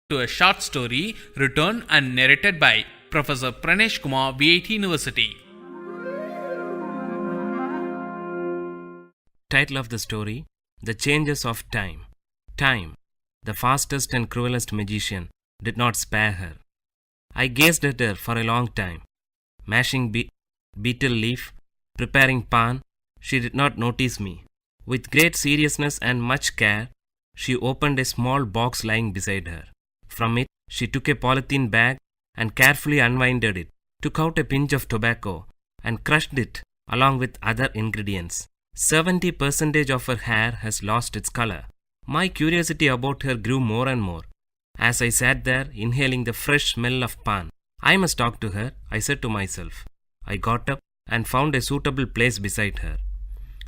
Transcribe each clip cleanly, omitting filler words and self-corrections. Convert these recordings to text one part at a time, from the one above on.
to a short story written and narrated by Professor Pranesh Kumar, VIT University. Title of the story: The Changes of Time. Time, the fastest and cruelest magician, did not spare her. I gazed at her for a long time. Mashing betel leaf, preparing pan, she did not notice me. With great seriousness and much care, she opened a small box lying beside her. From it, she took a polythene bag and carefully unwinded it, took out a pinch of tobacco, and crushed it along with other ingredients. 70% of her hair has lost its color. My curiosity about her grew more and more. As I sat there, inhaling the fresh smell of pan, I must talk to her, I said to myself. I got up and found a suitable place beside her.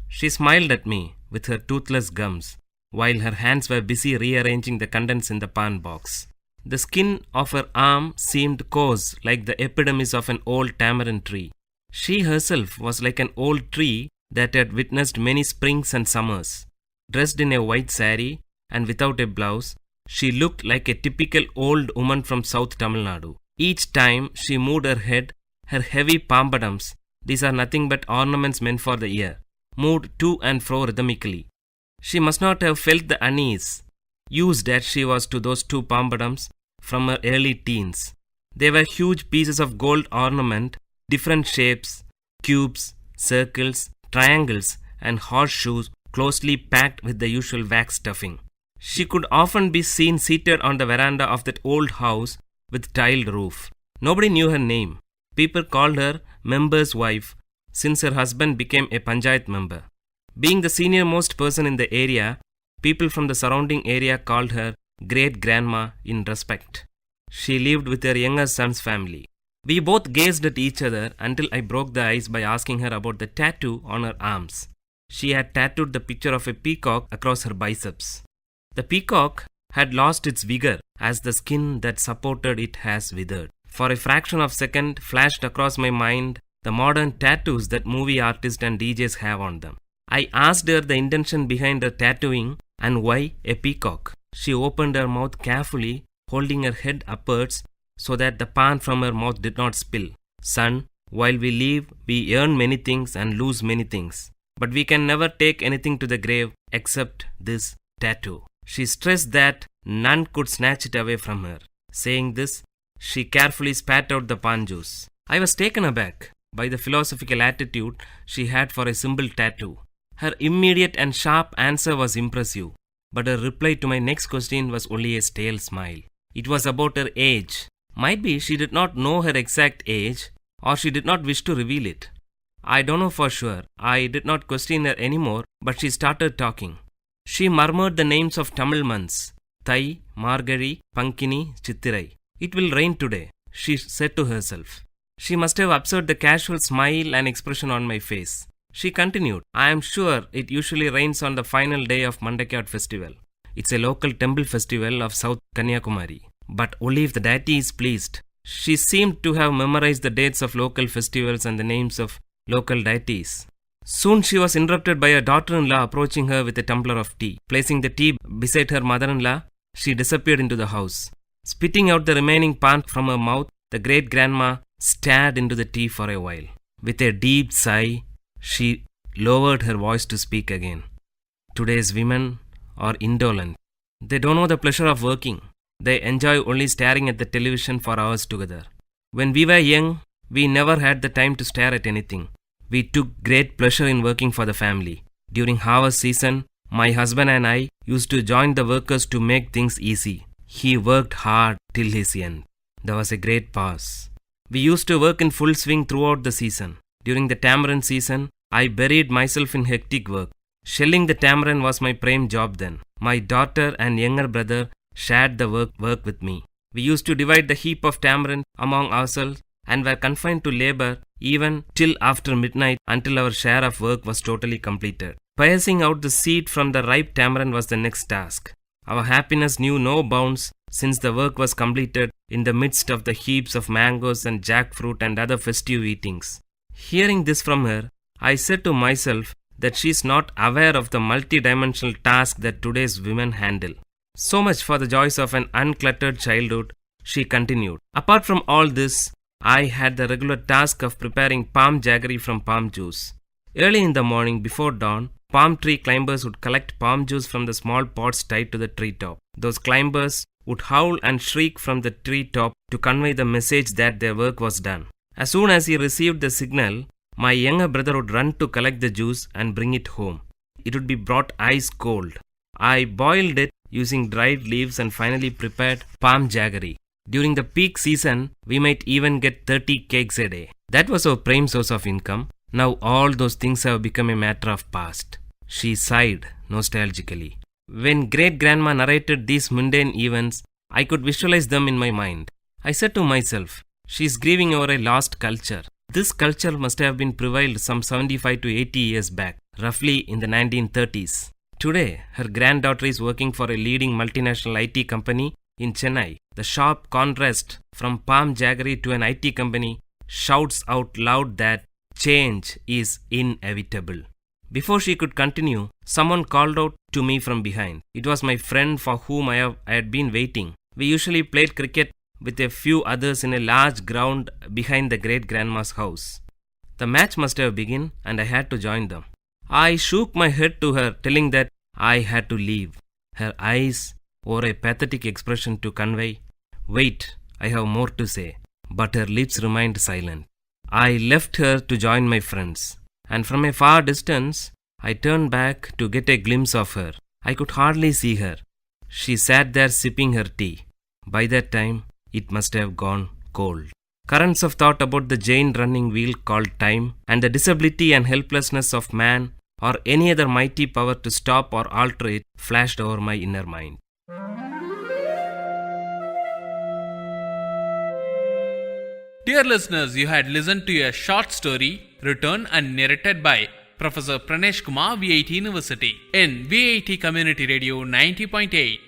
She smiled at me with her toothless gums, while her hands were busy rearranging the contents in the pan box. The skin of her arm seemed coarse like the epidermis of an old tamarind tree. She herself was like an old tree that had witnessed many springs and summers. Dressed in a white saree and without a blouse, she looked like a typical old woman from South Tamil Nadu. Each time she moved her head, her heavy pampadums, these are nothing but ornaments meant for the ear, moved to and fro rhythmically. She must not have felt the unease, used as she was to those two pampadums from her early teens. They were huge pieces of gold ornament, different shapes, cubes, circles, triangles, and horseshoes closely packed with the usual wax stuffing. She could often be seen seated on the veranda of that old house with tiled roof. Nobody knew her name. People called her member's wife since her husband became a panchayat member. Being the senior most person in the area, people from the surrounding area called her great-grandma in respect. She lived with her younger son's family. We both gazed at each other until I broke the ice by asking her about the tattoo on her arms. She had tattooed the picture of a peacock across her biceps. The peacock had lost its vigor as the skin that supported it has withered. For a fraction of a second flashed across my mind the modern tattoos that movie artists and DJs have on them. I asked her the intention behind her tattooing and why a peacock. She opened her mouth carefully, holding her head upwards so that the pan from her mouth did not spill. Son, while we live, we earn many things and lose many things. But we can never take anything to the grave except this tattoo. She stressed that none could snatch it away from her. Saying this, she carefully spat out the pan juice. I was taken aback by the philosophical attitude she had for a simple tattoo. Her immediate and sharp answer was impressive, but her reply to my next question was only a stale smile. It was about her age. Might be she did not know her exact age, or she did not wish to reveal it. I don't know for sure. I did not question her anymore, but she started talking. She murmured the names of Tamil months: Thai, Margari, Pankini, Chittirai. It will rain today, she said to herself. She must have observed the casual smile and expression on my face. She continued, I am sure it usually rains on the final day of Mandakiyat festival. It's a local temple festival of South Kanyakumari. But only if the deity is pleased. She seemed to have memorized the dates of local festivals and the names of local deities. Soon she was interrupted by her daughter-in-law approaching her with a tumbler of tea. Placing the tea beside her mother-in-law, she disappeared into the house. Spitting out the remaining pan from her mouth, the great-grandma stared into the tea for a while. With a deep sigh, she lowered her voice to speak again. Today's women are indolent. They don't know the pleasure of working. They enjoy only staring at the television for hours together. When we were young, we never had the time to stare at anything. We took great pleasure in working for the family. During harvest season, my husband and I used to join the workers to make things easy. He worked hard till his end. There was a great pause. We used to work in full swing throughout the season. During the tamarind season, I buried myself in hectic work. Shelling the tamarind was my prime job then. My daughter and younger brother shared the work with me. We used to divide the heap of tamarind among ourselves and were confined to labor even till after midnight until our share of work was totally completed. Piercing out the seed from the ripe tamarind was the next task. Our happiness knew no bounds since the work was completed in the midst of the heaps of mangoes and jackfruit and other festive eatings. Hearing this from her, I said to myself that she is not aware of the multi-dimensional task that today's women handle. So much for the joys of an uncluttered childhood, she continued. Apart from all this, I had the regular task of preparing palm jaggery from palm juice. Early in the morning before dawn, palm tree climbers would collect palm juice from the small pots tied to the treetop. Those climbers would howl and shriek from the treetop to convey the message that their work was done. As soon as he received the signal, my younger brother would run to collect the juice and bring it home. It would be brought ice cold. I boiled it using dried leaves and finally prepared palm jaggery. During the peak season, we might even get 30 cakes a day. That was our prime source of income. Now all those things have become a matter of past. She sighed nostalgically. When great-grandma narrated these mundane events, I could visualize them in my mind. I said to myself, she is grieving over a lost culture. This culture must have been prevailed some 75 to 80 years back, roughly in the 1930s. Today, her granddaughter is working for a leading multinational IT company in Chennai. The sharp contrast from palm jaggery to an IT company shouts out loud that change is inevitable. Before she could continue, someone called out to me from behind. It was my friend for whom I had been waiting. We usually played cricket with a few others in a large ground behind the great-grandma's house. The match must have begun and I had to join them. I shook my head to her, telling that I had to leave. Her eyes wore a pathetic expression to convey, "Wait, I have more to say." But her lips remained silent. I left her to join my friends, and from a far distance, I turned back to get a glimpse of her. I could hardly see her. She sat there sipping her tea. By that time, it must have gone cold. Currents of thought about the giant running wheel called time and the disability and helplessness of man or any other mighty power to stop or alter it flashed over my inner mind. Dear listeners, you had listened to a short story written and narrated by Professor Pranesh Kumar, VIT University, in VIT Community Radio 90.8.